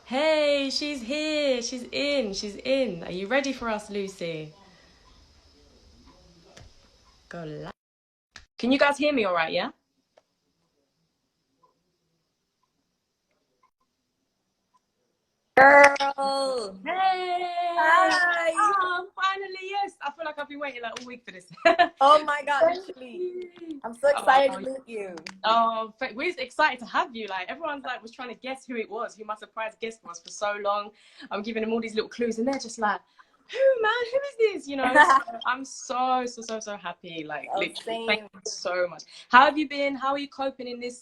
Hey, she's here. She's in. She's in. Are you ready for us, Lucy? Go live. Can you guys hear me all right, yeah? Girl, Hey! hi. Finally, yes. I feel like I've been waiting like all week for this. Oh my God, Thank literally. you. I'm so Oh, excited to meet you. we're excited to have you. Like everyone's like was trying to guess who it was, who my surprise guest was for so long. I'm giving them all these little clues, and they're just like, "Who, man? Who is this?" You know. So I'm so happy. Like Oh, literally, thank same. you so much. How have you been? How are you coping in this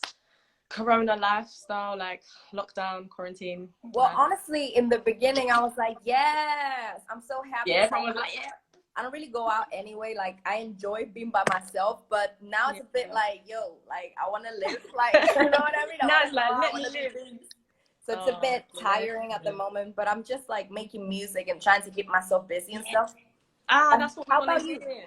Corona lifestyle, like lockdown, quarantine Well, life? honestly, in the beginning, I was like, yes, I'm so happy. Yeah, everyone was like, "Yeah." I don't really go out anyway. Like, I enjoy being by myself, but now it's a bit Yeah. like, yo, like, I want to live. Like, you know what I mean? I Now want to it's go like, out, I let want me to do live. things. So it's a Oh, bit bless tiring at the you. moment, but I'm just like making music and trying to keep myself busy and Yeah. stuff. That's what we How want about to you? hear.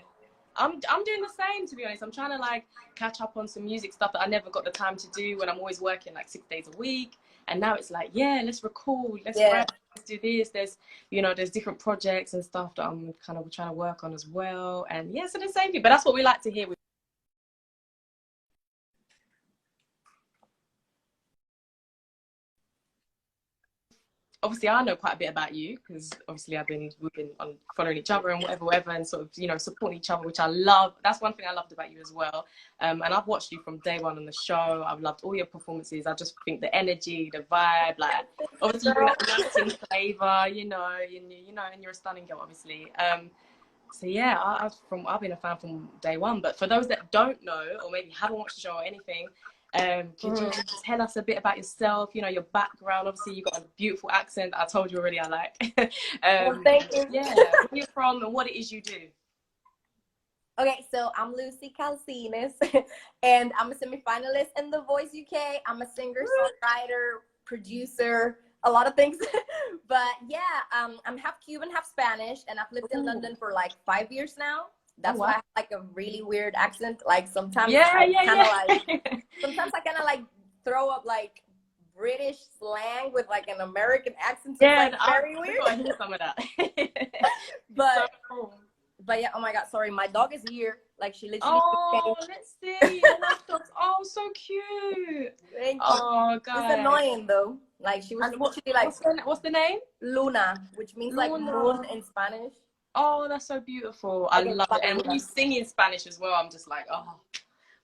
I'm doing the same, to be honest. I'm trying to like catch up on some music stuff that I never got the time to do when I'm always working like 6 days a week. And now it's like, yeah, let's record, let's Yeah. rap, let's do this. There's different projects and stuff that I'm kind of trying to work on as well. And yeah, so the same thing. But that's what we like to hear. Obviously I know quite a bit about you because obviously we've been on following each other and whatever and sort of supporting each other, which I love. That's one thing I loved about you as well. And I've watched you from day one on the show. I've loved all your performances. I just think the energy, the vibe, like obviously you bring Girl. that Latin flavor, and you're a stunning girl, obviously. So yeah, I've been a fan from day one. But for those that don't know or maybe haven't watched the show or anything, could you tell us a bit about yourself? You know, your background. Obviously, you got a beautiful accent. I told you already. I like. Well, thank you. Yeah, where you're from and what it is you do. Okay, so I'm Lucy Calcines, and I'm a semifinalist in The Voice UK. I'm a singer, songwriter, producer, a lot of things. But yeah, I'm half Cuban, half Spanish, and I've lived in Ooh. London for like 5 years now. Oh That's why I wow. have like a really weird accent. Like Yeah, sometimes I kind of like throw up like British slang with like an American accent. So it's yeah. like very We weird. gotta hear some of that. It's so But cool. but yeah, oh my God, sorry, my dog is here. Like she literally just Oh, came. let's see. I love dogs. Oh, so cute. Thank you. Oh, It's guys. annoying though. Like she was And literally like what's the name? Luna, which means like moon Luna. in Spanish. Oh, that's so beautiful. I Like in love it. And when you Luna. sing in Spanish as well, I'm just like, oh,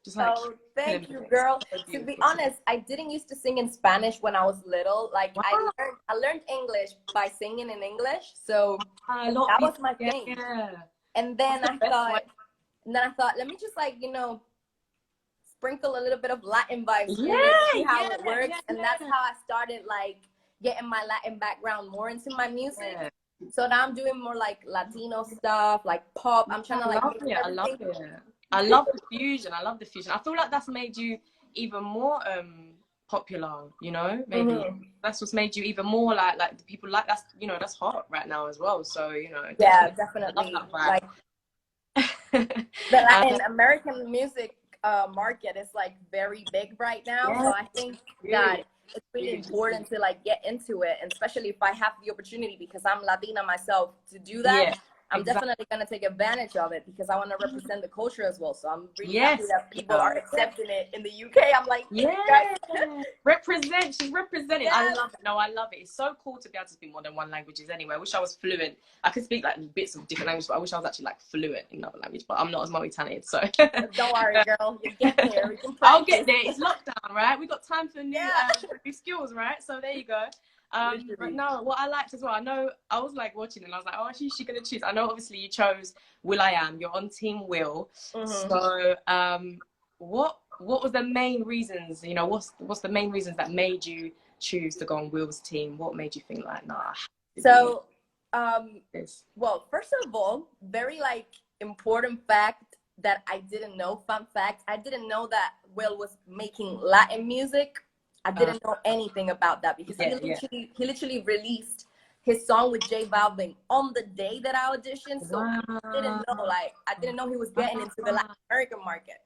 just like Oh, feeling thank you, it. It's girl. so To be beautiful. honest, I didn't used to sing in Spanish when I was little. Like Wow. I learned English by singing in English. So A lot of that was people, my yeah, thing. yeah. And That's then the best way. let me just like, sprinkle a little bit of Latin vibes Yeah, in it, see how yeah, it works. yeah, And that's yeah. how I started like getting my Latin background more into my music. Yeah. So now I'm doing more like Latino stuff, like pop. I'm trying I to like love mix it. I love everything. it. I love the fusion. I love the fusion. I feel like that's made you even more popular, maybe Hmm. that's what's made you even more like the people like that's that's hot right now as well. So, Yeah, definitely I love definitely. that Like the vibe. Latin American music market is like very big right now. So Yeah, I think that huge, it's really huge. important to like get into it, and especially if I have the opportunity because I'm Latina myself to do that. Yeah, I'm exactly. definitely gonna take advantage of it because I want to represent the culture as well. So I'm really happy Yes, that people are girl. accepting it in the UK. I'm like, thank Yeah, you guys. represent. She's representing. I Yes. love it. No, I love it. It's so cool to be able to speak more than one languages. Anyway, I wish I was fluent. I could speak like bits of different languages, but I wish I was actually like fluent in another language. But I'm not as multi-talented, so Don't worry, girl. You get there. We can I'll get practice. there. It's lockdown, right? We got time for Yeah. new skills, right? So there you go. But Literally. no, what I liked as well, I know I was like watching and I was like, oh, she's she gonna choose. I know obviously you chose Will I Am. You're on Team Will. Hmm. So what was the main reasons? What's the main reasons that made you choose to go on Will's team? What made you think like, nah, I have to be So, um, this? well, first of all, very like important fact that I didn't know. Fun fact: I didn't know that Will was making Latin music. I Uh, didn't know anything about that because yeah, yeah. he literally released his song with J Balvin on the day that I auditioned. So I didn't Wow. know, like, I didn't know he was getting into the Latin American market.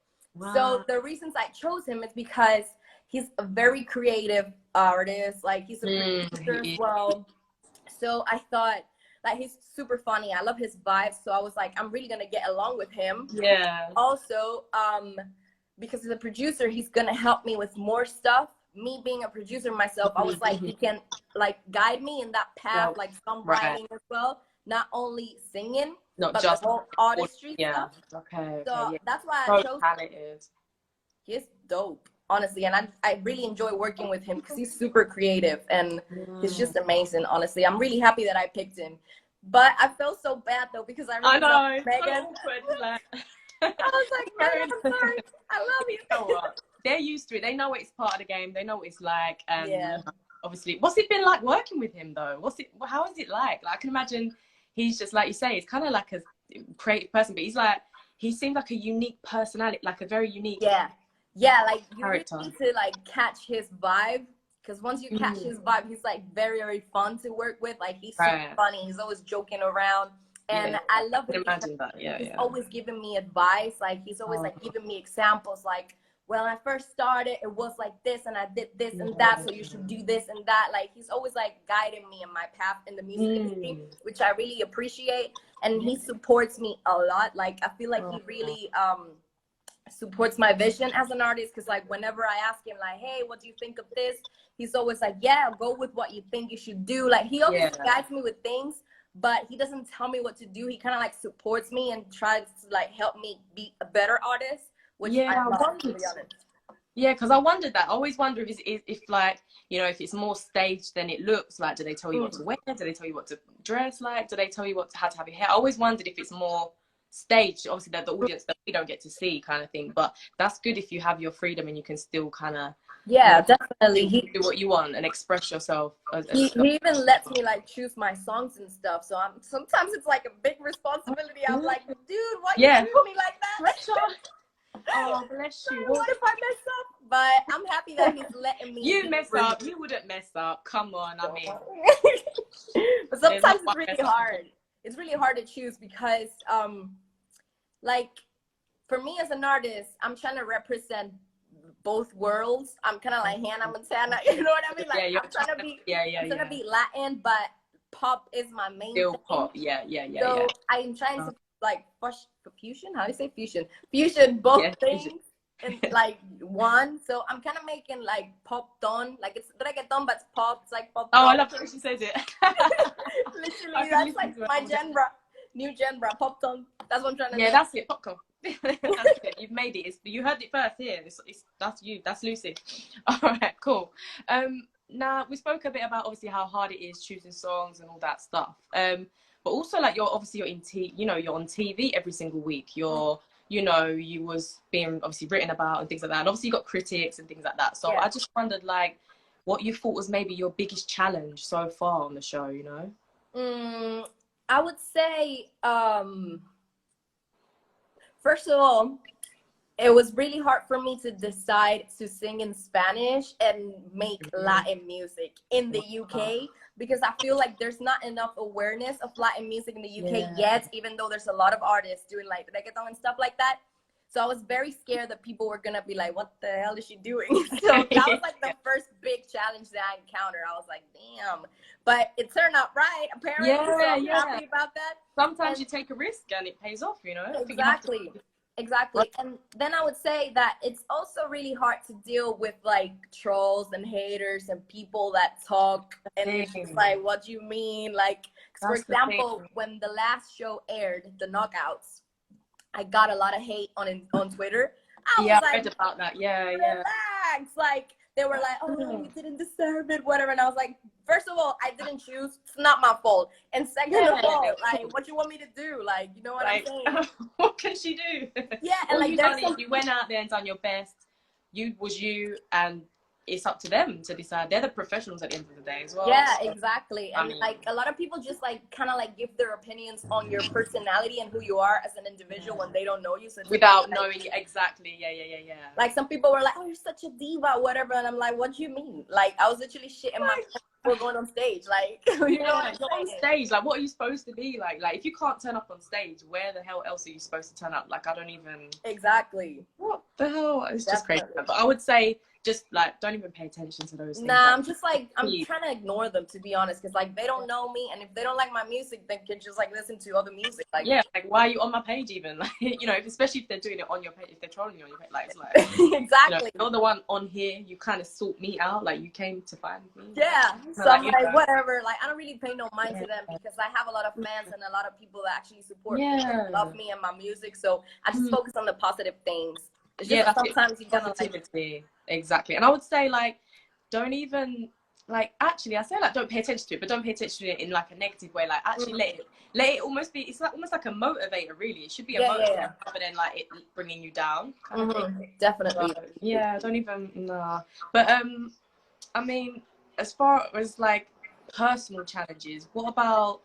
So Wow. the reasons I chose him is because he's a very creative artist. Like he's a producer as well. So I thought, like, he's super funny. I love his vibes. So I was like, I'm really gonna get along with him. Yeah. Also, because he's a producer, he's gonna help me with more stuff. Me being a producer myself, I was like, he can like guide me in that path, like songwriting as well, not only singing, but just the whole artistry stuff. Okay. So that's why I chose him. He's dope, honestly, and I really enjoy working with him because he's super creative and he's just amazing. Honestly, I'm really happy that I picked him. But I felt so bad though because I really love Megan. I was like, Megan, I'm sorry. I love you. They're used to it. They know it's part of the game. They know what it's like. And obviously, what's it been like working with him though? How is it like? Like, I can imagine he's just, like you say, he's kind of like a creative person, but he seems like a unique personality, like a very unique like you character. really need to like catch his vibe, because once you catch his vibe, he's like very, very fun to work with. Like he's super funny. He's always joking around. And I love it. Imagine that. He's always giving me advice. Like he's always like giving me examples. Like when I first started, it was like this, and I did this and that. So you should do this and that. Like he's always like guiding me in my path in the music industry, which I really appreciate. And he supports me a lot. Like I feel like he really supports my vision as an artist. Because like whenever I ask him like, hey, what do you think of this? He's always like, yeah, go with what you think you should do. Like he always guides me with things. But he doesn't tell me what to do. He kind of like supports me and tries to like help me be a better artist, which I love, to be honest. Yeah, because I wondered that. I always wonder if like, you know, if it's more staged than it looks. Like, do they tell you what to wear? Do they tell you what to dress like? Do they tell you how to have your hair? I always wondered if it's more staged. Obviously, that the audience that we don't get to see, kind of thing. But that's good if you have your freedom and you can still kind of definitely do what you want and express yourself. He even lets me like choose my songs and stuff. So sometimes it's like a big responsibility. I'm like, dude, why you do me like that? Oh, bless you. What if I mess up? But I'm happy that he's letting me. You mess up. You wouldn't mess up. Come on, I mean. But sometimes it's really hard. It's really hard to choose because, like, for me as an artist, I'm trying to represent both worlds. I'm kind of like Hannah Montana, you know what I mean? Like I'm trying to be, I'm trying to be Latin, but pop is my main thing. Pop, So I'm trying to like fusion. How do you say fusion? Fusion both things in like one. So I'm kind of making like pop don, like it's reggaeton, but it's pop. It's like pop. Oh, I love the way she says it. Literally, that's like my genre, new genre, pop don. That's what I'm trying to. Yeah, that's it, popcorn. That's it. You've made it. You heard it first here. That's you. That's Lucy. All right, cool. Now we spoke a bit about obviously how hard it is choosing songs and all that stuff. But also like you're on TV every single week. You was being obviously written about and things like that. And obviously you got critics and things like that. So I just wondered like what you thought was maybe your biggest challenge so far on the show. You know. I would say. First of all, it was really hard for me to decide to sing in Spanish and make Latin music in the UK because I feel like there's not enough awareness of Latin music in the UK yet, even though there's a lot of artists doing like reggaeton and stuff like that. So I was very scared that people were going to be like, what the hell is she doing? So that was like the first big challenge that I encountered. I was like, damn. But it turned out right, apparently. So I'm happy about that. Sometimes you take a risk and it pays off, you know? Exactly. And then I would say that it's also really hard to deal with like trolls and haters and people that talk and it's just like, what do you mean? Like, for example, when the last show aired, The Knockouts, I got a lot of hate on Twitter. I read about that. Relax. Like, they were like, oh, you didn't deserve it, whatever. And I was like, first of all, I didn't choose. It's not my fault. And second of all, like, what you want me to do? Like, you know what I'm saying? What can she do? Yeah, and like, you went out there and done your best. You, and it's up to them to decide. They're the professionals at the end of the day as well. Yeah, exactly. And like a lot of people just like kind of like give their opinions on your personality and who you are as an individual when they don't know you. So without knowing exactly. Yeah. Like some people were like, oh, you're such a diva, whatever. And I'm like, what do you mean? Like I was literally shitting my before going on stage. Like, you know what I'm saying? On stage, like what are you supposed to be like? Like if you can't turn up on stage, where the hell else are you supposed to turn up? Like I don't even. Exactly. What the hell? It's just crazy. But I would say just like don't even pay attention to those things. Nah, I'm just like, I'm trying to ignore them, to be honest, because like they don't know me, and if they don't like my music, they can just like listen to other music. Like, yeah, like why are you on my page even? Like, you know, especially if they're doing it on your page, if they're trolling you on your page, like it's like exactly. You know, you're the one on here. You kind of sort me out. Like you came to find me. Yeah. So like, I'm like, whatever. Like I don't really pay no mind to them because I have a lot of fans and a lot of people that actually support me, and love me and my music. So I just focus on the positive things. It's just that sometimes you gotta positivity. Exactly. And I would say like, don't even like actually I say like don't pay attention to it, but don't pay attention to it in like a negative way. Like actually let it almost be, it's like almost like a motivator really. It should be a motivator rather than like it bringing you down. Kind of thing. Definitely. So, yeah, don't even But I mean, as far as like personal challenges, what about,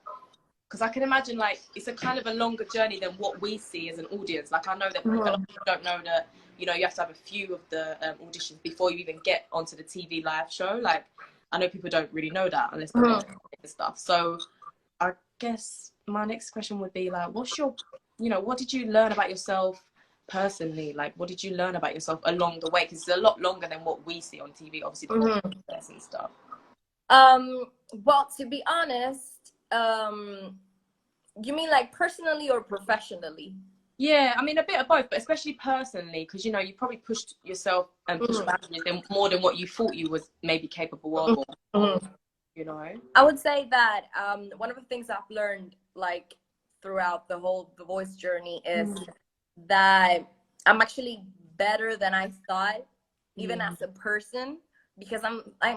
because I can imagine like it's a kind of a longer journey than what we see as an audience. Like I know that a lot of people don't know that, you know, you have to have a few of the auditions before you even get onto the TV live show. Like I know people don't really know that unless they're and stuff. So I guess my next question would be like, what's your, you know, what did you learn about yourself personally? Like what did you learn about yourself along the way? Because it's a lot longer than what we see on TV, obviously the process and stuff. Well, to be honest, you mean like personally or professionally? Yeah, I mean a bit of both, but especially personally, because you know you probably pushed yourself and pushed boundaries more than what you thought you was maybe capable of, or, you know. I would say that one of the things I've learned like throughout the whole The Voice journey is that I'm actually better than I thought, even as a person, because I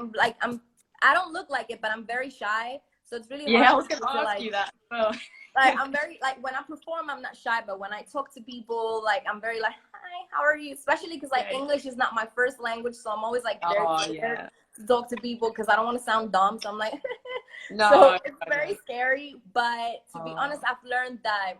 don't look like it, but I'm very shy, so it's really hard. Yeah, I was gonna ask you that. Oh. Like I'm very like when I perform, I'm not shy, but when I talk to people, like I'm very like, hi, how are you? Especially because like English is not my first language, so I'm always like very scared to talk to people because I don't want to sound dumb. So I'm like, so it's very scary. But to be honest, I've learned that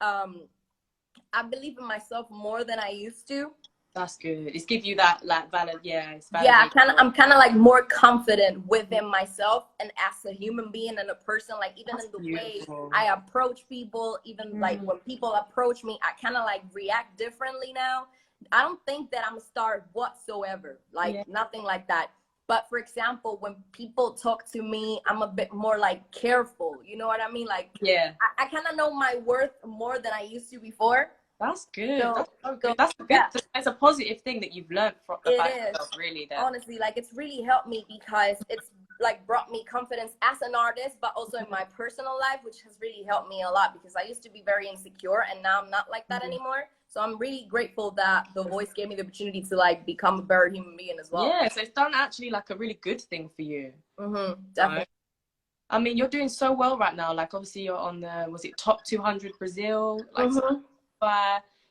I believe in myself more than I used to. That's good. It's give you that like valid, it's valid. Yeah, I'm kind of like more confident within myself and as a human being and a person. Like even in the way I approach people, even like when people approach me, I kind of like react differently now. I don't think that I'm a star whatsoever, like nothing like that. But for example, when people talk to me, I'm a bit more like careful. You know what I mean? Like I kind of know my worth more than I used to before. That's good. That's so good. That's a good. It's a positive thing that you've learned from about yourself, really. Then. Honestly, like it's really helped me because it's like brought me confidence as an artist, but also in my personal life, which has really helped me a lot because I used to be very insecure, and now I'm not like that anymore. So I'm really grateful that The Voice gave me the opportunity to like become a better human being as well. Yeah, so it's done actually like a really good thing for you. Definitely. I mean, you're doing so well right now. Like obviously you're on the, was it top 200 Brazil? Like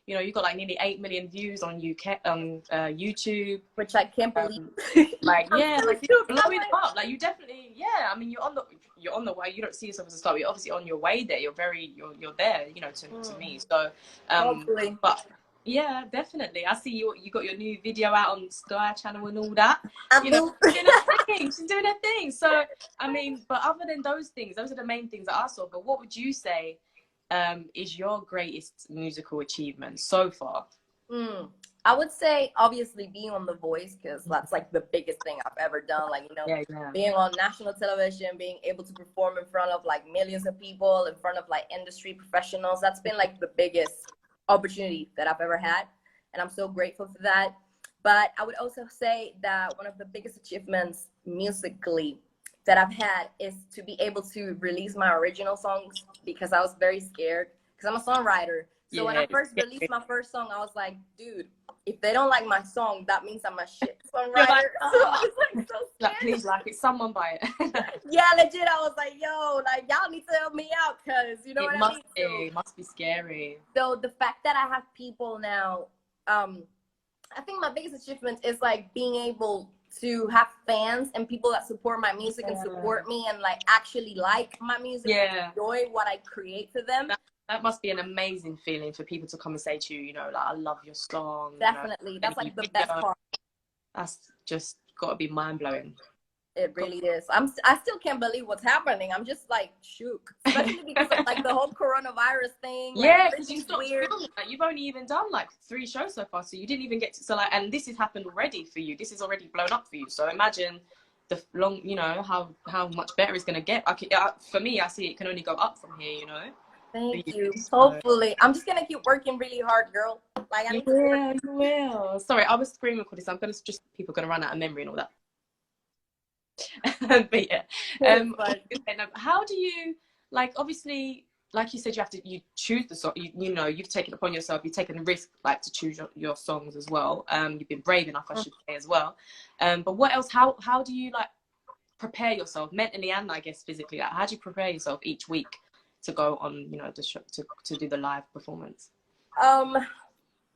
you know, you got like nearly 8 million views on YouTube, which I can't believe. Like like you're blowing up. Like you definitely, I mean, you're on the way. You don't see yourself as a star. You're obviously on your way there. You're there. You know, to me. So, hopefully. But yeah, definitely. I see you got your new video out on Sky Channel and all that. You know, she's doing her thing. So I mean, but other than those things, those are the main things that I saw. But what would you say is your greatest musical achievement so far? I would say obviously being on The Voice, because that's like the biggest thing I've ever done. Like, you know, being on national television, being able to perform in front of like millions of people, in front of like industry professionals. That's been like the biggest opportunity that I've ever had, and I'm so grateful for that. But I would also say that one of the biggest achievements musically that I've had is to be able to release my original songs, because I was very scared, because I'm a songwriter. So when I first released my first song, I was like, dude, if they don't like my song, that means I'm a shit songwriter. Like, so I was like so scared. Like, please, like, it's someone buy it. Yeah, legit. I was like, yo, like, y'all need to help me out, because you know what I mean? It must be scary. So the fact that I have people now, I think my biggest achievement is like being able to have fans and people that support my music and support me and like actually like my music and enjoy what I create for them. That must be an amazing feeling for people to come and say to you, you know, like, I love your song. Definitely. You know, that's like the best part. That's just got to be mind-blowing. It really is. I still can't believe what's happening. I'm just like shook, especially because of like the whole coronavirus thing. Like, yeah, because you everything's stopped weird. filming. Like, you've only even done like 3 shows so far, so you didn't even get to. So like, and this has happened already for you. This is already blown up for you. So imagine the long, you know, how much better it's gonna get. For me, I see it can only go up from here. You know. Thank you. So. Hopefully, I'm just gonna keep working really hard, girl. Like I need to work. You will. Sorry, I was screen recording, so I'm gonna just people are gonna run out of memory and all that. But yeah, how do you like? Obviously, like you said, you choose the song. You know, you've taken it upon yourself. You've taken the risk, like, to choose your songs as well. You've been brave enough, I should say, as well. But what else? How do you like prepare yourself mentally and I guess physically? Like, how do you prepare yourself each week to go on, you know, the show, to do the live performance?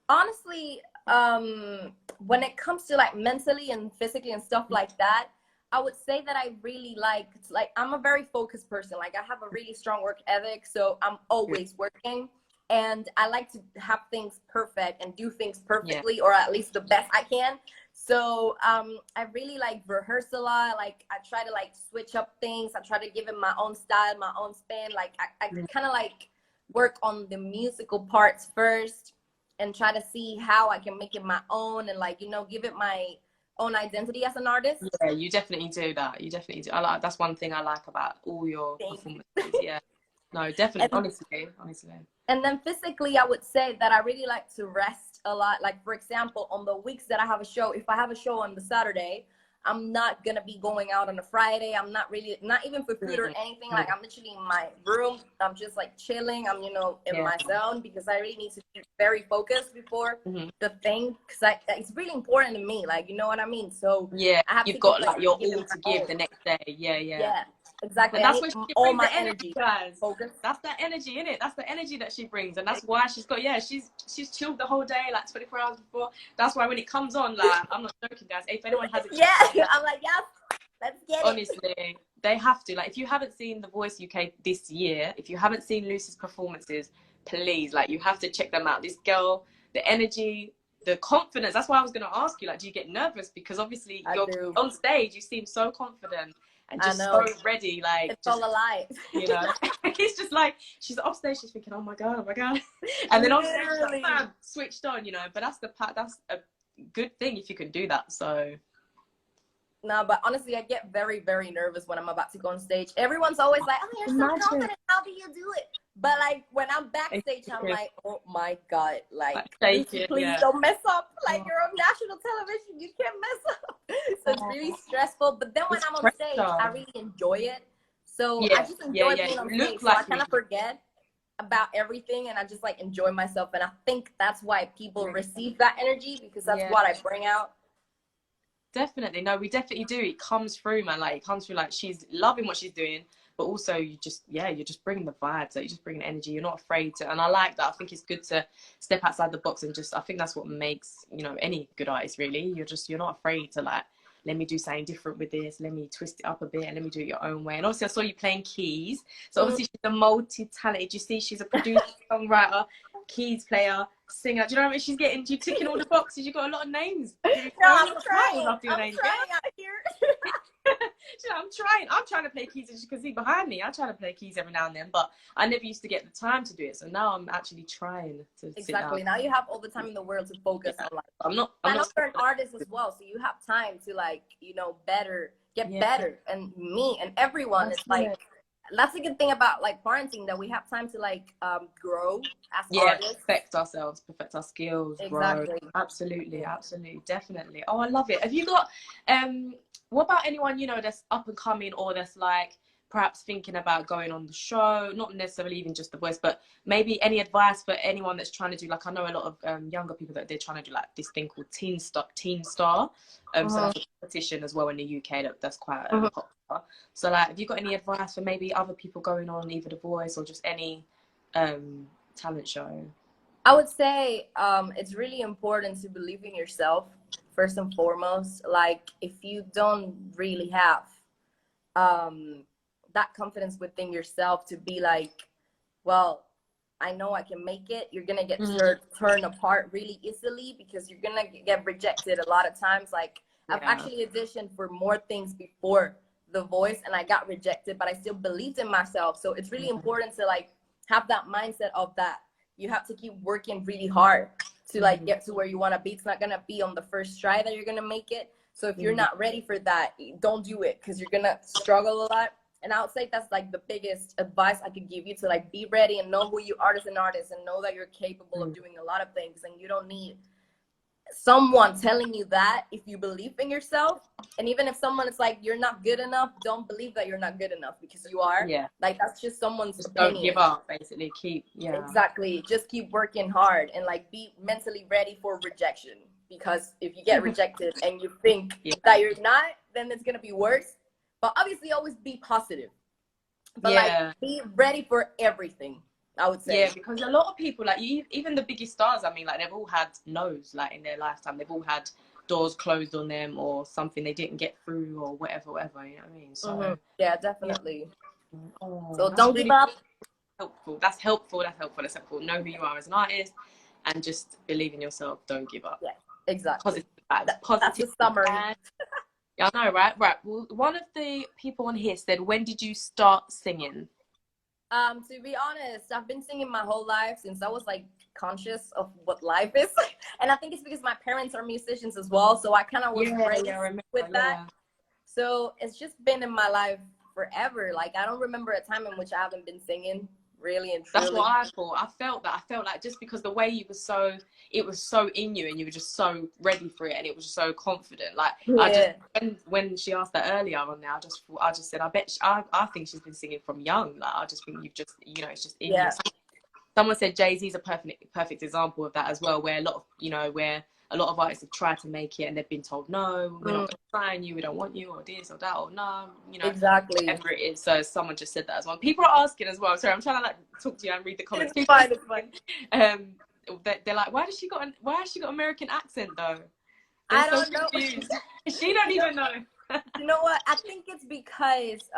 Honestly, when it comes to like mentally and physically and stuff like that, I would say that I really like I'm a very focused person. Like I have a really strong work ethic, so I'm always working, and I like to have things perfect and do things perfectly, or at least the best I can. So I really like rehearse a lot. Like I try to like switch up things. I try to give it my own style, my own spin. Like I kind of like work on the musical parts first and try to see how I can make it my own and like, you know, give it my own identity as an artist. Yeah, you definitely do that. You definitely do. That's one thing I like about all your performances. Yeah. No, definitely. Honestly. And then physically, I would say that I really like to rest a lot. Like, for example, on the weeks that I have a show, if I have a show on the Saturday, I'm not going to be going out on a Friday. I'm not even for food or anything. Like, I'm literally in my room. I'm just like chilling. I'm, you know, in my zone because I really need to be very focused before the thing. Because it's really important to me. Like, you know what I mean? So, yeah, I have you've to got give, like your all give to give the next day. Yeah. Exactly. And that's what she all brings, my the energy, guys. Focus. That's that energy, innit? That's the energy that she brings, and that's why she's got. She's chilled the whole day, like 24 hours before. That's why when it comes on, like, I'm not joking, guys. If anyone hasn't, I'm like, yes, let's get honestly, they have to. Like, if you haven't seen The Voice UK this year, if you haven't seen Lucy's performances, please, like, you have to check them out. This girl, the energy, the confidence. That's why I was going to ask you, like, do you get nervous? Because obviously you're on stage, you seem so confident and just so ready, like, it's all alive, you know. It's just like she's off stage, she's thinking, oh my god, and then on stage, like, bam, switched on, you know. But that's a good thing if you can do that. So no, but honestly, I get very, very nervous when I'm about to go on stage. Everyone's always like, oh, you're so confident, how do you do it? But like when I'm backstage, I'm like, oh my god, like please don't mess up. Like you're on national television, you can't mess up. So it's really stressful. But then when I'm on stage, I really enjoy it. So I just enjoy being on stage. So I kind of forget about everything and I just like enjoy myself. And I think that's why people receive that energy, because that's what I bring out. Definitely. No, we definitely do. It comes through, man. Like, it comes through, like, she's loving what she's doing, but also you're just bringing the vibes. Like, you're just bringing energy. You're not afraid to, and I like that. I think it's good to step outside the box and I think that's what makes, you know, any good artist, really. You're not afraid to, like, let me do something different with this. Let me twist it up a bit and let me do it your own way. And obviously I saw you playing keys. So obviously she's a multi-talented. You see, she's a producer, songwriter, keys player, singer. Do you know what I mean? You're ticking all the boxes. You've got a lot of names. No, I'm trying. I'm trying out here. I'm trying to play keys, as you can see behind me. I try to play keys every now and then, but I never used to get the time to do it. So now I'm actually trying to sit down. Now you have all the time in the world to focus on life. I'm not you're an artist as well, so you have time to, like, you know, get better. And me and everyone, it's like, that's a good thing about like quarantine, that we have time to like grow as artists. Perfect ourselves, perfect our skills, exactly. Grow. Absolutely, definitely. Oh, I love it. Have you got what about anyone, you know, that's up and coming, or that's like perhaps thinking about going on the show, not necessarily even just The Voice, but maybe any advice for anyone that's trying to do, like, I know a lot of younger people that they're trying to do like this thing called Teen Star, so that's a competition as well in the UK that's quite popular. So, like, have you got any advice for maybe other people going on either The Voice or just any talent show? I would say it's really important to believe in yourself first and foremost. Like, if you don't really have that confidence within yourself to be like, well, I know I can make it, you're gonna get turned apart really easily, because you're gonna get rejected a lot of times. Like, I've actually auditioned for more things before The Voice, and I got rejected, but I still believed in myself. So it's really important to like have that mindset of that you have to keep working really hard to like get to where you want to be. It's not gonna be on the first try that you're gonna make it. So if you're not ready for that, don't do it, because you're gonna struggle a lot. And I would say that's like the biggest advice I could give you, to like be ready and know who you are as an artist, and know that you're capable of doing a lot of things, and you don't need someone telling you that. If you believe in yourself, and even if someone is like you're not good enough, don't believe that you're not good enough, because you are. Like that's just someone's opinion. Don't give up, basically. Exactly, just keep working hard, and like be mentally ready for rejection, because if you get rejected and you think that you're not, then it's gonna be worse. But obviously always be positive, but like be ready for everything, I would say. Yeah, because a lot of people, like even the biggest stars, I mean, like they've all had no's, like in their lifetime. They've all had doors closed on them, or something they didn't get through, or whatever, you know what I mean? So yeah, definitely. So don't give up. That's helpful. Know who you are as an artist, and just believe in yourself. Don't give up. Yeah, exactly. Positive. That's the summary. Yeah, I know, right? Well, one of the people on here said, when did you start singing? To be honest, I've been singing my whole life, since I was like conscious of what life is. And I think it's because my parents are musicians as well, so I kind of was raised with that. So it's just been in my life forever. Like I don't remember a time in which I haven't been singing, really and truly. That's what I thought. I felt like just because the way you were so, it was so in you, and you were just so ready for it, and it was just so confident. Like I just, when she asked that earlier on there, I just said, I think she's been singing from young. Like I just think you've just, you know, it's just in you. Someone said Jay-Z's a perfect example of that as well, where a lot of artists have tried to make it, and they've been told, no, we're not going to sign you, we don't want you, or this or that, or no, you know, exactly, whatever it is. So someone just said that as well. People are asking as well. Sorry, I'm trying to like talk to you and read the comments. It's fine, it's fine. They're like, why has she got American accent though? I don't know. She don't even know. You know what? I think it's because,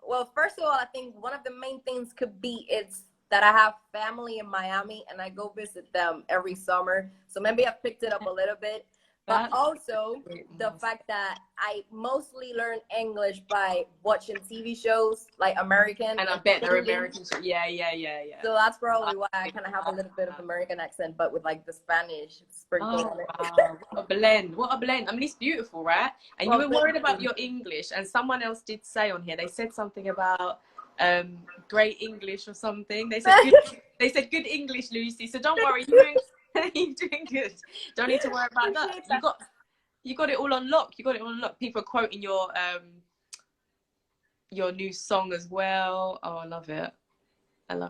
well, first of all, I think one of the main things could be it's that I have family in Miami, and I go visit them every summer. So maybe I've picked it up a little bit. But also the fact that I mostly learn English by watching TV shows, like American. And I bet they're American. Yeah. So that's probably why I kind of have a little bit of American accent, but with like the Spanish sprinkle on it. Wow. What a blend. I mean, it's beautiful, right? And you were worried about your English, and someone else did say on here, they said something about great English or something. They said good English, Lucy. So don't worry, you're doing good. Don't need to worry about that. You got it all on lock. People are quoting your new song as well. Oh, I love it. And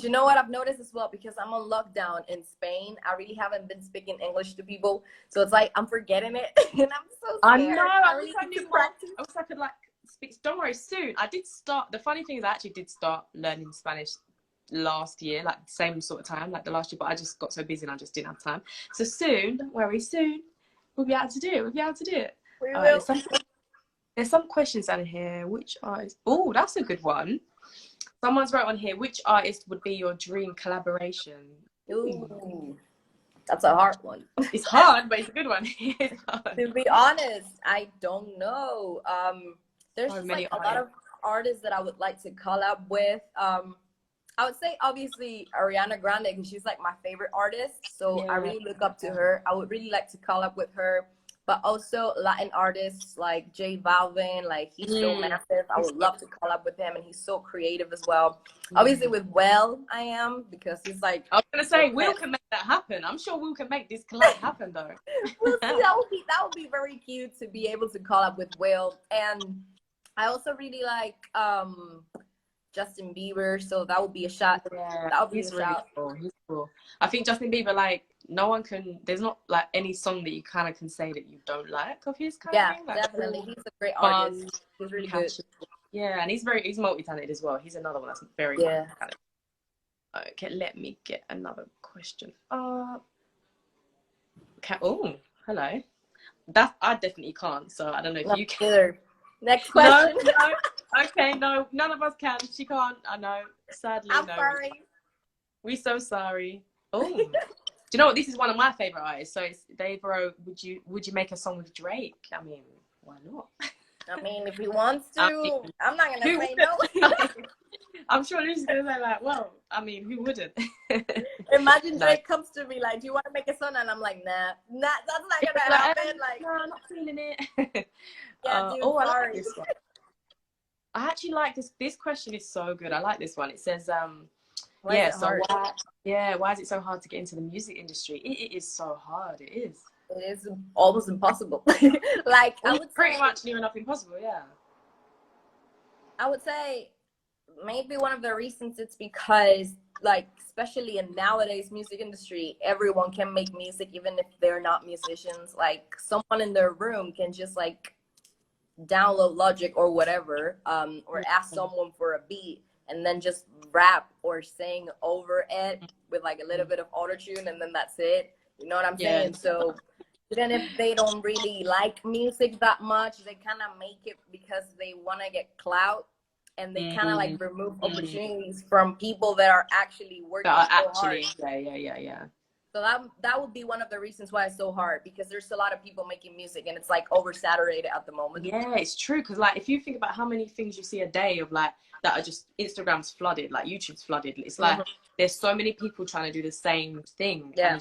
you know what I've noticed as well, because I'm on lockdown in Spain, I really haven't been speaking English to people. So it's like I'm forgetting it, and I'm so scared. I know. I really wish I could like speak. Don't worry, soon. I did start. The funny thing is, I actually did start learning Spanish last year, like the same sort of time, like the last year, but I just got so busy and I just didn't have time. So soon, don't worry, soon we'll be able to do it. We will. There's some questions down here. Which artist? Oh, that's a good one. Someone's wrote on here, which artist would be your dream collaboration? Ooh, that's a hard one. It's hard, but it's a good one. To be honest, I don't know. There's just like a lot of artists that I would like to collab with. I would say obviously Ariana Grande, because she's like my favorite artist. So I really look up to her. I would really like to collab with her. But also Latin artists like J Balvin, like he's so massive. I would love to collab with him, and he's so creative as well. Obviously with Will, I am, because he's like. I was gonna say Will can make that happen. I'm sure Will can make this collab happen though. We'll see. That would be very cute to be able to collab with Will. And I also really like Justin Bieber, so that would be a shot. Yeah, that would be he's really cool. He's cool. I think Justin Bieber, like, no one can. There's not like any song that you kind of can say that you don't like of his kind of thing. Like, definitely. He's a great artist. He's really good. Yeah, and he's multi-talented as well. He's another one that's very multi-talented. Okay, let me get another question. Okay. Oh, hello. That I definitely can't. So I don't know if you can. Either. Next question. No. Okay, no, none of us can. She can't. I know. Sadly, I'm no. sorry. We're so sorry. Oh, you know what? This is one of my favorite artists. So it's Dave wrote, would you make a song with Drake? I mean, why not? I mean, if he wants to, I mean, I'm not gonna say no. I'm sure Lucy's gonna say like, well, I mean, who wouldn't? Imagine Drake comes to me like, do you want to make a song? And I'm like, nah, that's not gonna happen. Like, no, I'm not feeling it. yeah, dude, I sorry. like this one. I actually like this. This question is so good. I like this one. It says, why is it hard? why is it so hard to get into the music industry? It is so hard. It is. It is almost impossible. Like, I would pretty say, much near enough impossible. Yeah. I would say maybe one of the reasons it's because, like, especially in nowadays music industry, everyone can make music even if they're not musicians. Like, someone in their room can just like download Logic or whatever, or ask someone for a beat and then just rap or sing over it with like a little bit of autotune, and then that's it. You know what I'm saying? So even if they don't really like music that much, they kind of make it because they want to get clout, and they kind of like remove opportunities from people that are actually working hard. Yeah. So that would be one of the reasons why it's so hard, because there's a lot of people making music and it's like oversaturated at the moment. Yeah, it's true. Because like, if you think about how many things you see a day of like that are just, Instagram's flooded, like YouTube's flooded. It's like there's so many people trying to do the same thing. Yeah.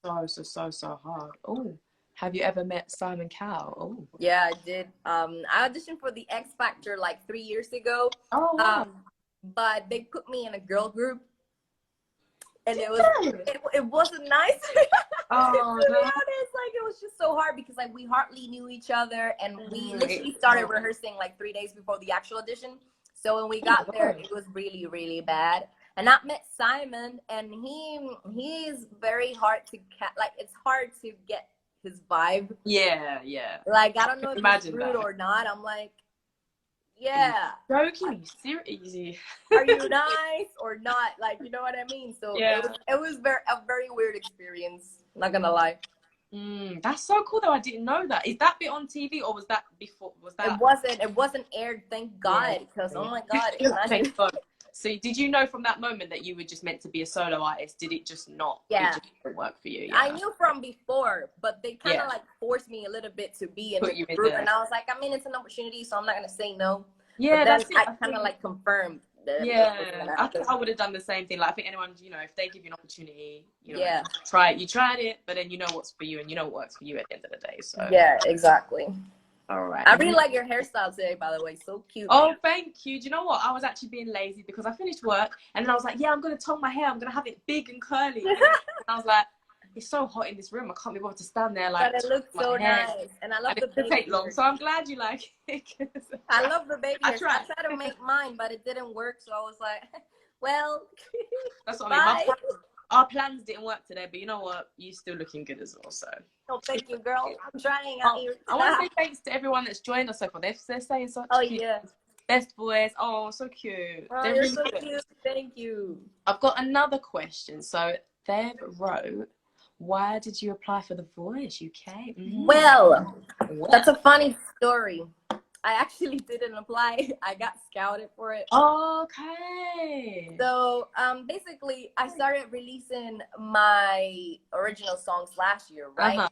And it's so hard. Oh, have you ever met Simon Cowell? Oh. Yeah, I did. I auditioned for the X Factor like 3 years ago. Oh, wow. But they put me in a girl group. And it wasn't nice. Oh, to be honest, like, it was just so hard because like we hardly knew each other, and we literally started rehearsing like 3 days before the actual audition. So when we got there, it was really, really bad. And I met Simon, and he's very hard to like, it's hard to get his vibe. Yeah. Like, I don't know if Imagine he's rude that. or not. I'm like, yeah. Joking, seriously. Are you nice or not? Like, you know what I mean? So it was a very weird experience. Not gonna lie. That's so cool though. I didn't know that. Is that bit on TV or was that before? Was that? It wasn't aired. Thank God, because oh my God. Thank God. So did you know from that moment that you were just meant to be a solo artist? Did it just not? Yeah. It just didn't work for you. Yeah. I knew from before, but they kind of like forced me a little bit to be in the group, and I was like, I mean, it's an opportunity, so I'm not gonna say no. Yeah, that's it. I kind of like confirmed. I think I would have done the same thing. Like, I think anyone, if they give you an opportunity, try it. You tried it, but then you know what's for you, and you know what works for you at the end of the day. So yeah, exactly. All right. I really like your hairstyle today, by the way. So cute. Oh, thank you. Do you know what? I was actually being lazy because I finished work, and then I was like, yeah, I'm gonna tone my hair. I'm gonna have it big and curly. And I was like, it's so hot in this room. I can't be bothered to stand there like. But it looks so nice, and I love the baby take long. So I'm glad you like it. I love the baby hair. I tried to make mine, but it didn't work. So I was like, well, that's what I mean. Our plans didn't work today, but you know what? You're still looking good as well. So. Oh, thank you, girl. I'm trying out here. I want to say thanks to everyone that's joined us so far. They're saying such cute. Yeah. Best boys. Oh, so cute. Oh, they're you're really so good. cute. Thank you. I've got another question. So they wrote, why did you apply for The Voice UK? Well, that's a funny story. I actually didn't apply. I got scouted for it. Okay. So basically, I started releasing my original songs last year, right?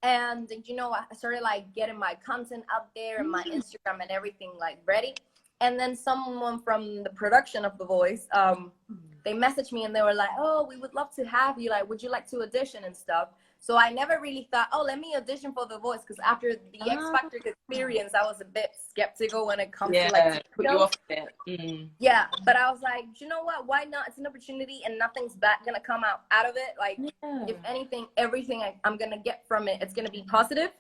And I started like getting my content up there and my Instagram and everything like ready. And then someone from the production of The Voice, they messaged me and they were like, oh, we would love to have you. Like, would you like to audition and stuff? So I never really thought, oh, let me audition for The Voice, because after the X Factor experience, I was a bit skeptical when it comes to like put you off a bit. Yeah, but I was like, you know what? Why not? It's an opportunity, and nothing's gonna come out of it. Like, if anything, everything I'm gonna get from it, it's gonna be positive.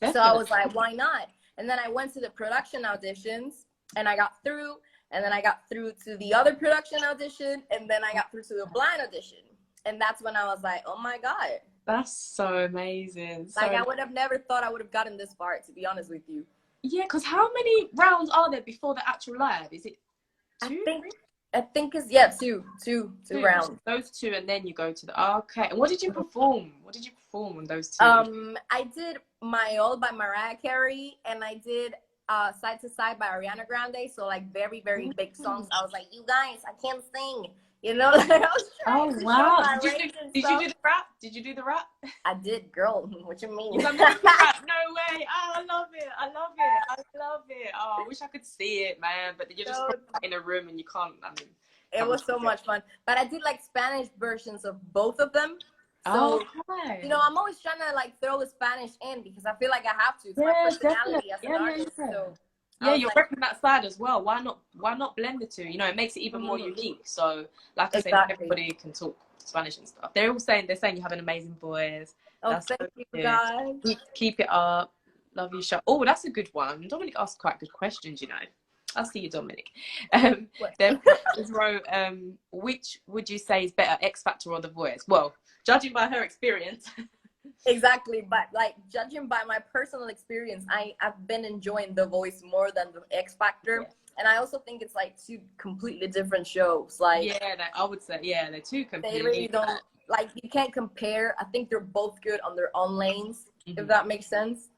Definitely. So I was like, why not? And then I went to the production auditions, and I got through. And then I got through to the other production audition, and then I got through to the blind audition. And that's when I was like, oh my God. That's so amazing. Like, I would have never thought I would have gotten this far, to be honest with you. Yeah, because how many rounds are there before the actual live? Is it two? I think it's, two rounds. Those two, and then you go to the, okay. And what did you perform? What did you perform on those two? I did My All by Mariah Carey, and I did Side to Side by Ariana Grande. So like very, very big songs. I was like, you guys, I can't sing. You know, like I was trying Oh to show wow! my Did range and you stuff. do the rap? Did you do the rap? I did, girl. What you mean? You done the rap? No way! Oh, I love it! I love it! I love it! Oh, I wish I could see it, man. But you're just So, in a room and you can't. I mean, it was so much fun. But I did like Spanish versions of both of them. So, okay. you know, I'm always trying to like throw the Spanish in because I feel like I have to. It's my Yes, personality definitely. as an artist. So Yeah, I was you're like, repping that side as well. Why not? Why not blend the two? You know, it makes it even more unique. So, like I said, not exactly. everybody can talk Spanish and stuff. They're saying you have an amazing voice. Oh, That's thank so you good. guys. Keep it up. Love your show. Oh, that's a good one. Dominic asked quite good questions. You know, I'll see you, Dominic. Then wrote, which would you say is better, X Factor or The Voice? Well, judging by her experience. Exactly, but like judging by my personal experience, I've been enjoying The Voice more than the X Factor, and I also think it's like two completely different shows. Like, yeah, I would say, yeah, they're two completely. They really don't like, you can't compare. I think they're both good on their own lanes, if that makes sense.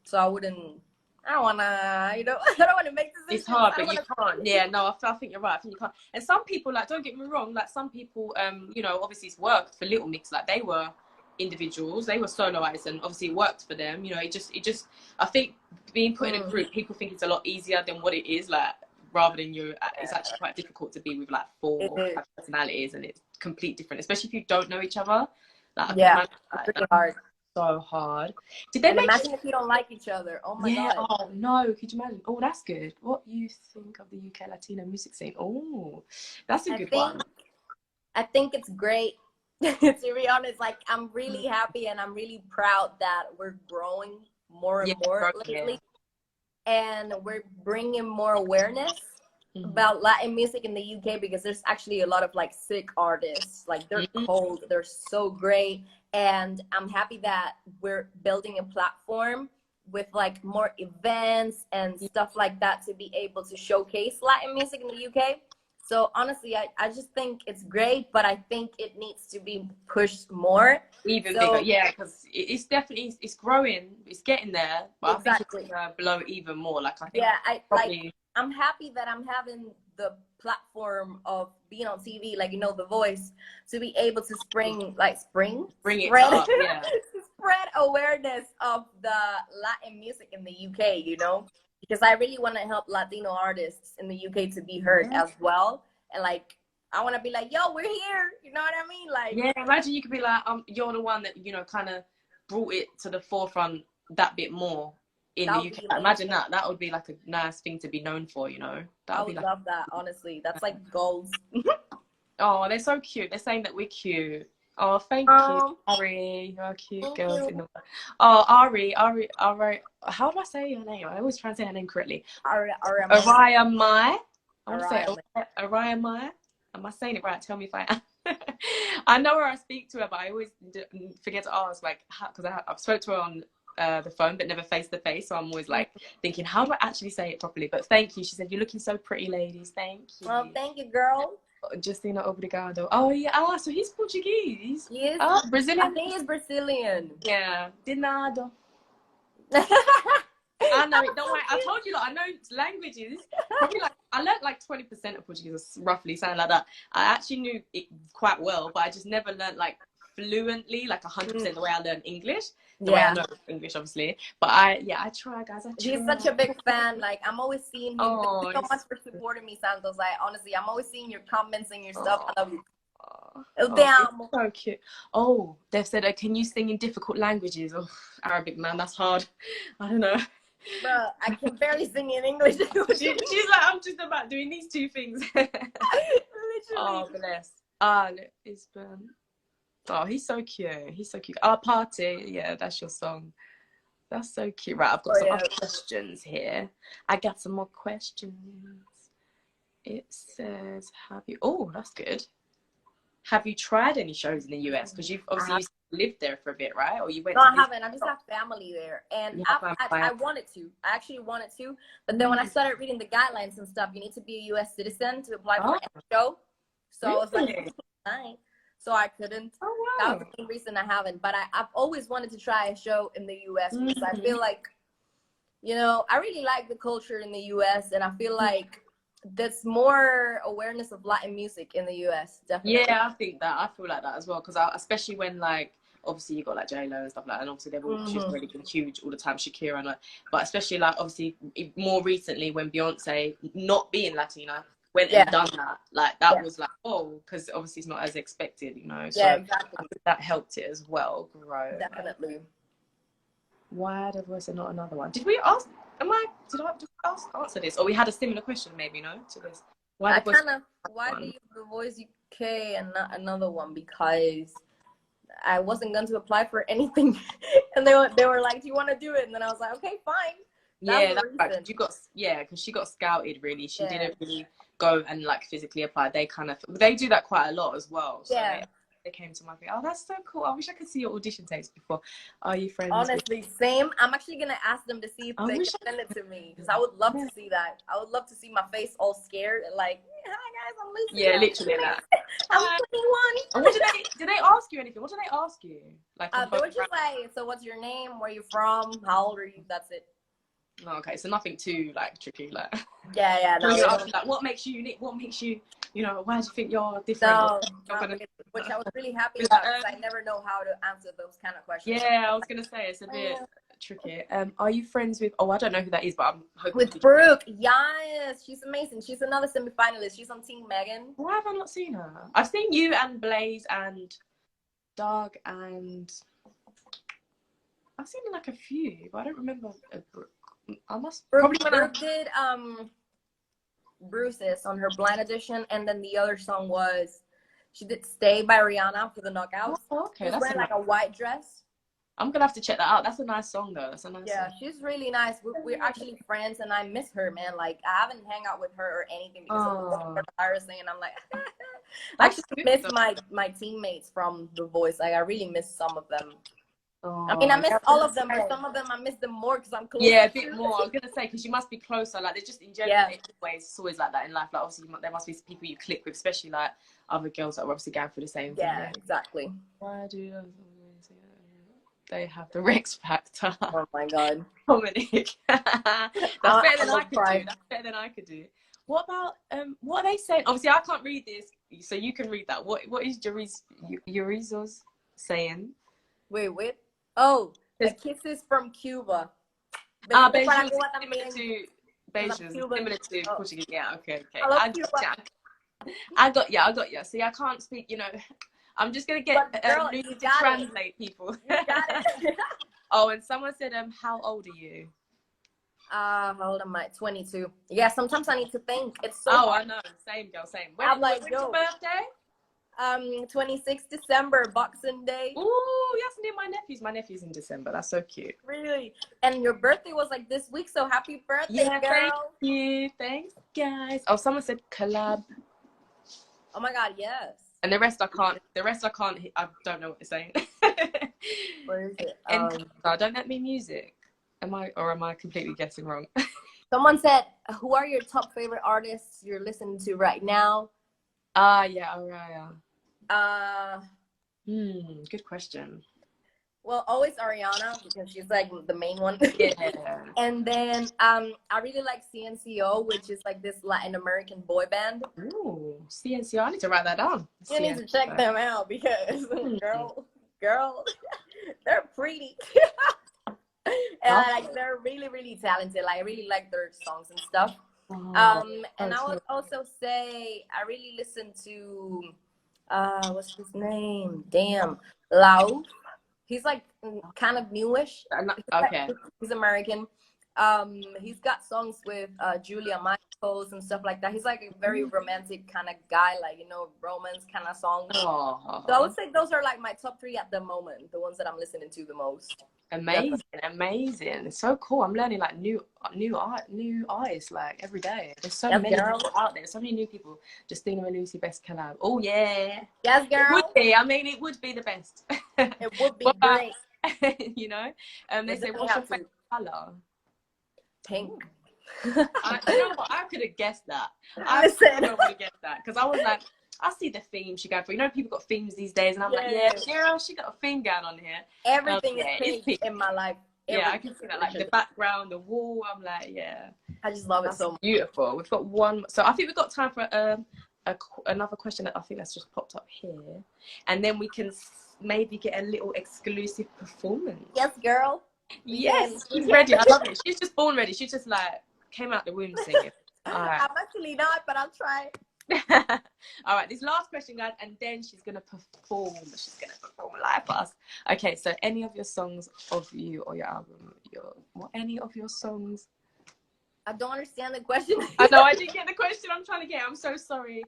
So I don't wanna, you know, I don't wanna make decisions. It's hard, but you can't. Yeah, no, I think you're right. I think you can't. And some people, like, don't get me wrong, like some people, you know, obviously it's worked for Little Mix. Like they were individuals, they were solo artists, and obviously it worked for them. You know, it just I think being put in a group, people think it's a lot easier than what it is. Like rather than it's actually quite difficult to be with like 4 or 5 personalities, and it's completely different, especially if you don't know each other. Like, it's pretty hard. So hard. Did they imagine if you don't like each other? Oh my god. Oh no, could you imagine? Oh, that's good. What you think of the UK Latino music scene? Oh, that's a good one. I think it's great. To be honest, like I'm really happy and I'm really proud that we're growing more and more lately, and we're bringing more awareness about Latin music in the UK, because there's actually a lot of like sick artists. Like they're cold, they're so great, and I'm happy that we're building a platform with like more events and stuff like that to be able to showcase Latin music in the UK. So honestly, I just think it's great, but I think it needs to be pushed more. Even bigger, yeah, because it's definitely, it's growing, it's getting there, but I think it's gonna blow even more. Like I think, I'm happy that I'm having the platform of being on TV, like, you know, The Voice, to be able to spread awareness of the Latin music in the UK, you know, because I really want to help Latino artists in the UK to be heard as well. And like, I want to be like, yo, we're here, you know what I mean? Like, yeah, imagine you could be like, you're the one that, you know, kind of brought it to the forefront that bit more in the UK. Imagine that would be like a nice thing to be known for, you know. I would love that, honestly. That's like goals. Oh, they're so cute. They're saying that we're cute. Oh, thank you, Ari. You're cute girls in the world. Oh, Ari. How do I say your name? I always try and say her name correctly. Araya Mai. I want to say Araya Mai. Am I saying it right? Tell me if I am. I know her, I speak to her, but I always forget to ask, like, because I've spoke to her on the phone, but never face to face. So I'm always like thinking, how do I actually say it properly? But thank you. She said, you're looking so pretty, ladies. Thank you. Well, thank you, girl. Justina Obrigado. Oh yeah. Oh, so he's Portuguese. He is. Brazilian. I think he's Brazilian. Yeah. De nada. I know it. Don't worry. I told you, like, I know languages. Probably like I learned like 20% of Portuguese, roughly, something like that. I actually knew it quite well, but I just never learned like fluently, like 100% the way I learned English. The way I know English, obviously. But I try, guys. He's such a big fan. Like, I'm always seeing him. Thank you so much for supporting me, Santos. Like, honestly, I'm always seeing your comments and your stuff. I love you. So cute. Oh, they've said, can you sing in difficult languages? Oh, Arabic, man, that's hard. I don't know. Bro, I can barely sing in English. She's like, I'm just about doing these two things. Oh, bless. It's oh, he's so cute. He's so cute. Our party, yeah, that's your song. That's so cute. Right, I've got some other questions here. I got some more questions. It says, oh, that's good. Have you tried any shows in the US? Because you've obviously lived there for a bit, right? Or you went? No, I haven't. I just have family there, and I wanted to. I actually wanted to, but then when I started reading the guidelines and stuff, you need to be a U.S. citizen to apply for any show. So I was like, fine. So I couldn't. Oh, wow. That was the main reason I haven't. But I've always wanted to try a show in the U.S. because I feel like, you know, I really like the culture in the U.S. and I feel like there's more awareness of Latin music in the US, definitely. Yeah, I think that. I feel like that as well, because especially when like obviously you got like J Lo and stuff like that, and obviously they've all she's already been huge all the time, Shakira and like, but especially like obviously more recently when Beyonce, not being Latina, went and done that, like that was like, oh, because obviously it's not as expected, you know. So exactly. I think that helped it as well grow. Definitely. Why the voice and not another one? Did we ask? Did I answer this? Or we had a similar question maybe, no, to this. Why the voice? Why do you the Voice UK and not another one? Because I wasn't going to apply for anything, and they were like, "Do you want to do it?" And then I was like, "Okay, fine." That's right. Because she got scouted. Really, she didn't really go and like physically apply. They do that quite a lot as well. So they came to my face. Oh, that's so cool. I wish I could see your audition tapes before. Are you friends? Honestly, same. I'm actually gonna ask them to see if they can send it to me, because I would love to see that. I would love to see my face all scared and like, "Hi guys, I'm Lucy." Yeah, literally that. I'm 21. And what did they ask you anything? What did they ask you? Like they were just like, "So what's your name? Where are you from? How old are you?" That's it. Oh, okay, so nothing too like tricky, like. No. Like, what makes you unique? What makes you, you know? Why do you think you're different? No, which I was really happy about, because I never know how to answer those kind of questions. Yeah, I was gonna say it's a bit tricky. Are you friends with? Oh, I don't know who that is, but I'm hoping with Brooke. Yes, she's amazing. She's another semi-finalist. She's on Team Megan. Why have I not seen her? I've seen you and Blaze and Doug and I've seen like a few, but I don't remember Brooke. I must Brooke did Bruce's on her blind audition, and then the other song was she did "Stay" by Rihanna for the knockouts. Oh, okay, she's wearing like a white dress. I'm gonna have to check that out. That's a nice song though. That's a nice song. She's really nice. We're actually friends, and I miss her, man. Like I haven't hung out with her or anything because of the virus thing, and I'm like, I just miss my teammates from The Voice. Like I really miss some of them. I mean, I miss all of them, but some of them I miss them more because I'm closer. Yeah, a bit more. I was gonna say, because you must be closer. Like, they're just in general, it's always like that in life. Like, obviously, there must be people you click with, especially like other girls that are obviously going through the same thing. Yeah, exactly. Why do they have the Rex Factor? Oh my God, Dominic. That's better than I could do. That's better than I could do. What about what are they saying? Obviously, I can't read this, so you can read that. What is Eurizos saying? Wait. Oh, the kisses from Cuba. Similar to Portuguese. Yeah, okay. I got you. See, I can't speak, you know. I'm just gonna get Lucy to translate people. You got it. Oh, and someone said, how old are you? How old am I? 22. Yeah, sometimes I need to think. It's so hard. I know. Same, girl, same. When's your birthday? 26 December, Boxing Day. Ooh, yes, near my nephew's. My nephew's in December. That's so cute. Really? And your birthday was like this week, so happy birthday, girl. Thank you. Thanks, guys. Oh, someone said collab. Oh my God, yes. And the rest I can't. I don't know what they're saying. What is it? Don't that mean music? Am I completely guessing wrong? Someone said, who are your top favorite artists you're listening to right now? Yeah, Araya. Good question. Well, always Ariana, because she's like the main one. Yeah. And then I really like CNCO, which is like this Latin American boy band. Ooh, CNCO. I need to write that down. You need to check them out because girl, they're pretty. And like they're really, really talented. Like I really like their songs and stuff. And I would also say I really listen to what's his name? Damn, Lau. He's like kind of newish. Okay. He's American. He's got songs with Julia Michaels and stuff like that. He's like a very romantic kind of guy, like, you know, romance kind of songs. Oh. So I would say those are like my top 3 at the moment, the ones that I'm listening to the most. Amazing. It's so cool. I'm learning like new eyes like every day. There's so many people out there. So many new people. Justina and Lucy, best collab. Oh yeah. Yes, girl. It would be. I mean, it would be the best. It would be great. You know. They say, what's your favorite color? Pink. You know what? I could have guessed that. I would have guessed that because I was like, I see the theme she going for. You know, people got themes these days, and I'm like, yeah, girl, she got a theme going on here. Everything is pink in my life. Yeah, I can see that. Like the background, the wall. I'm like, yeah. I just love it so much. Beautiful. We've got one. So I think we've got time for another question that I think that's just popped up here, and then we can maybe get a little exclusive performance. Yes, girl. Yes, she's ready. I love it. She's just born ready. She's just like came out the womb singing. All right. I'm actually not, but I'll try. All right, this last question, guys, and then she's gonna perform. She's gonna perform live for us. Okay, so any of your songs of you or your album, any of your songs. I don't understand the question. I know I didn't get the question I'm trying to get. I'm so sorry.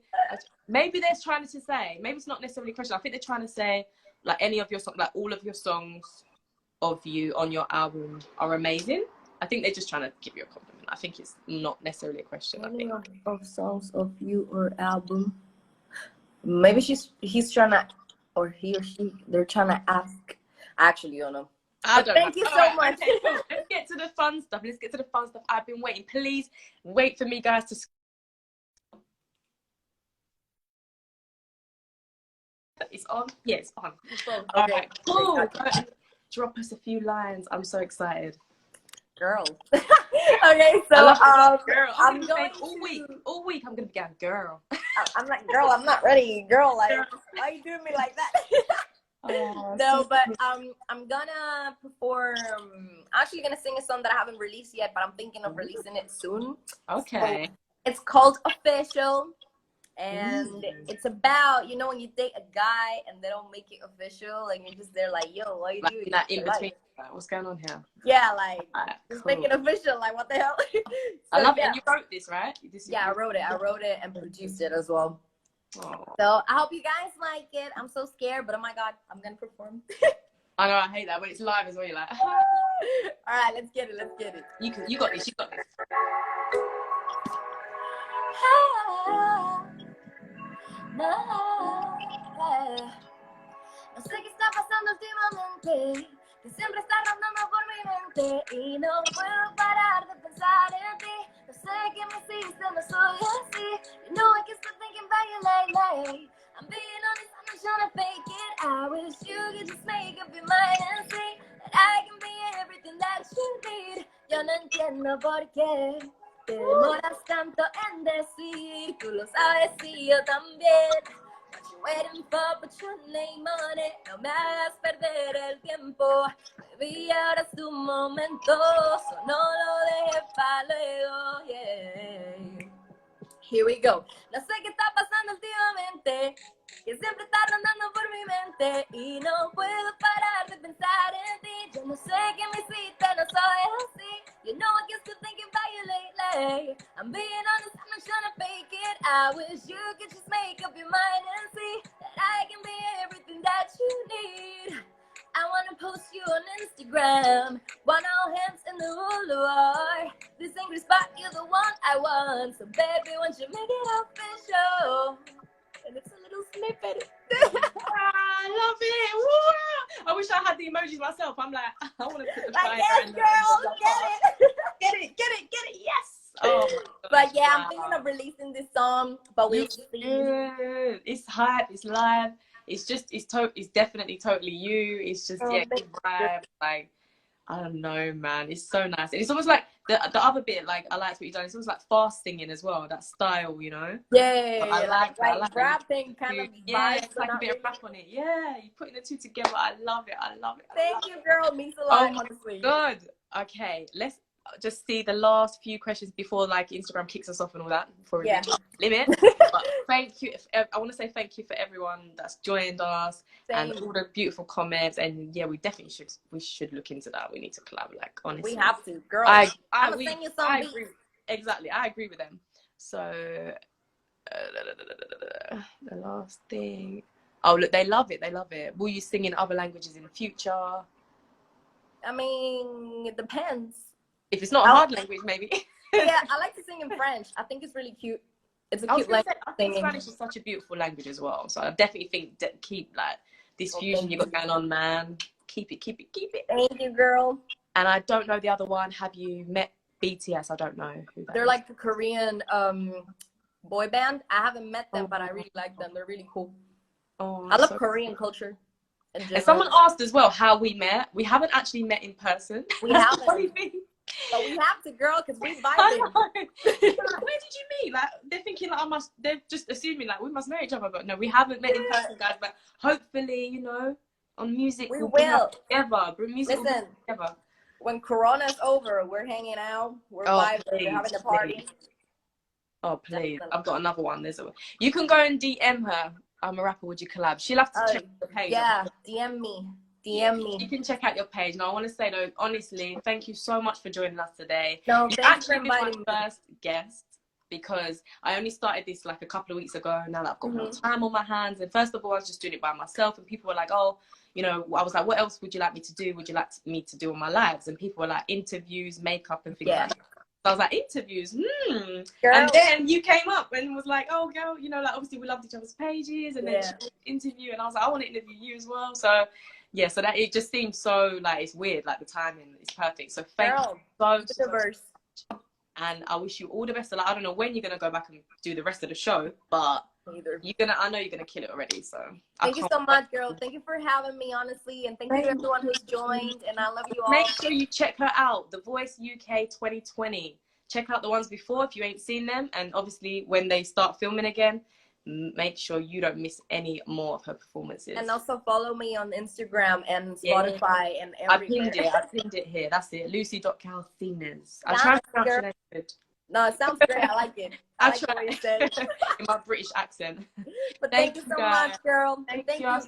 Maybe they're trying to say. Maybe it's not necessarily a question. I think they're trying to say like any of your songs, like all of your songs of you on your album are amazing. I think they're just trying to give you a compliment. I think it's not necessarily a question. Any of songs of you or album. Maybe he's trying to, or he or she, they're trying to ask. Actually, you know. Thank you so much. Okay, cool. Let's get to the fun stuff. I've been waiting. Please wait for me, guys, to. It's on. Yeah, it's on. Okay. All right, cool. Drop us a few lines. I'm so excited. Girl. Okay, so girl. I'm going all week. I'm gonna be going, girl. I'm like, girl, I'm not ready, girl. Like, why are you doing me like that? Oh, no, but I'm gonna perform. I'm actually gonna sing a song that I haven't released yet, but I'm thinking of releasing it soon. Okay. So, it's called Official. And it's about, you know, when you date a guy and they don't make it official, like you're just there like, yo, what are you doing? That in between, what's going on here? Yeah, like just make it official, like what the hell? So, I love it. And you wrote this, right? I wrote it and produced it as well. Oh. So I hope you guys like it. I'm so scared, but oh my god, I'm gonna perform. I know, I hate that when it's live as well. You're like, all right, let's get it. You got this. No sé qué está pasando últimamente, que siempre está rondando por mi mente y no puedo parar de pensar en ti. No sé qué me hiciste, no soy así. You know I can still thinking about you lately. I'm being honest, I'm not trying to fake it. I wish you could just make up your mind and see that I can be everything that you need. Yo no entiendo por qué te demoras tanto en decir, tú lo sabes y yo también. What you waiting for, put your name on it. No me hagas perder el tiempo. Baby, ahora es tu momento. So no lo dejes para luego, yeah. Here we go. No sé qué está pasando últimamente, que siempre está rondando por mi mente y no puedo parar de pensar en ti. Yo no sé qué me hiciste, no soy así. You know I get to thinking about you lately. I'm being honest, I'm not trying to fake it. I wish you could just make up your mind and see that I can be everything that you need. I wanna post you on Instagram, want all hands in the boulevard. This angry spot, you're the one I want. So baby, won't you make it official? And it's a little snippet. I love it. Woo! I wish I had the emojis myself. I'm like, I want to put the fire. Yes, girl, get it. Yes. Oh, but yeah, I'm thinking of releasing this song, but we'll see. It's hype. It's live. It's definitely totally you. It's just good vibe. Like, I don't know, man. It's so nice. And it's almost like the other bit. Like, I liked what you've done. It's almost like fast singing as well. That style, you know. Yeah, I like rapping kind of. Yeah, it's like a bit of rap on it. Yeah, you putting the two together. I love it. Thank you, girl. Means a lot. Oh my god. Okay, let's just see the last few questions before like Instagram kicks us off and all that. Before we reach our limit. But thank you. I want to say thank you for everyone that's joined us and all the beautiful comments. And yeah, we definitely should look into that. We need to collab. Like honestly, we have to, girl. I agree. Exactly, I agree with them. So the last thing. Oh look, they love it. Will you sing in other languages in the future? I mean, it depends. If it's not a hard language, maybe. Yeah, I like to sing in French. I think it's really cute. It's a cute language. I think Spanish is such a beautiful language as well. So I definitely think keep like this fusion you got going on, man. Keep it. Thank you, girl. And I don't know the other one. Have you met BTS? I don't know who that They're is. like a Korean boy band. I haven't met them, but I really like them. They're really cool. Oh, I love Korean culture. And someone asked as well how we met. We haven't actually met in person. We haven't. But we have to, girl, because we vibing. Like, where did you meet? Like, they're thinking like they're just assuming like we must know each other, but no, we haven't met in person, guys. But hopefully, you know, on music we will. Together. Music Listen, together. When Corona's over, we're hanging out, we're vibing, we're having a party. Oh, please. I've got another one. You can go and DM her. I'm a rapper, would you collab? She'll have to check the page. Yeah, DM me. You can check out your page. And I want to say, though, honestly, thank you so much for joining us today. No, you actually been my first guest because I only started this like a couple of weeks ago. Now that I've got more time on my hands. And first of all, I was just doing it by myself. And people were like, oh, you know, I was like, what else would you like me to do? Would you like me to do on my lives? And people were like, interviews, makeup, and things like that. So I was like, interviews, And then you came up and was like, oh, girl, you know, like, obviously we loved each other's pages. And then she interview. And I was like, I want to interview you as well. So, yeah, so that it just seems so, like, it's weird. Like, the timing is perfect. So thank you so much. And I wish you all the best. Like, I don't know when you're going to go back and do the rest of the show, but I know you're going to kill it already. So thank you so much, girl. Thank you for having me, honestly. And thank you to everyone who's joined. And I love you all. Make sure you check her out, The Voice UK 2020. Check out the ones before if you ain't seen them. And obviously, when they start filming again, make sure you don't miss any more of her performances. And also follow me on Instagram and Spotify and everywhere. I pinned it here. That's it. Lucy.Calcines. I tried to pronounce it. No, it sounds great. I like it. I like what you said. In my British accent. But thank you so much, girl. Thank you, guys.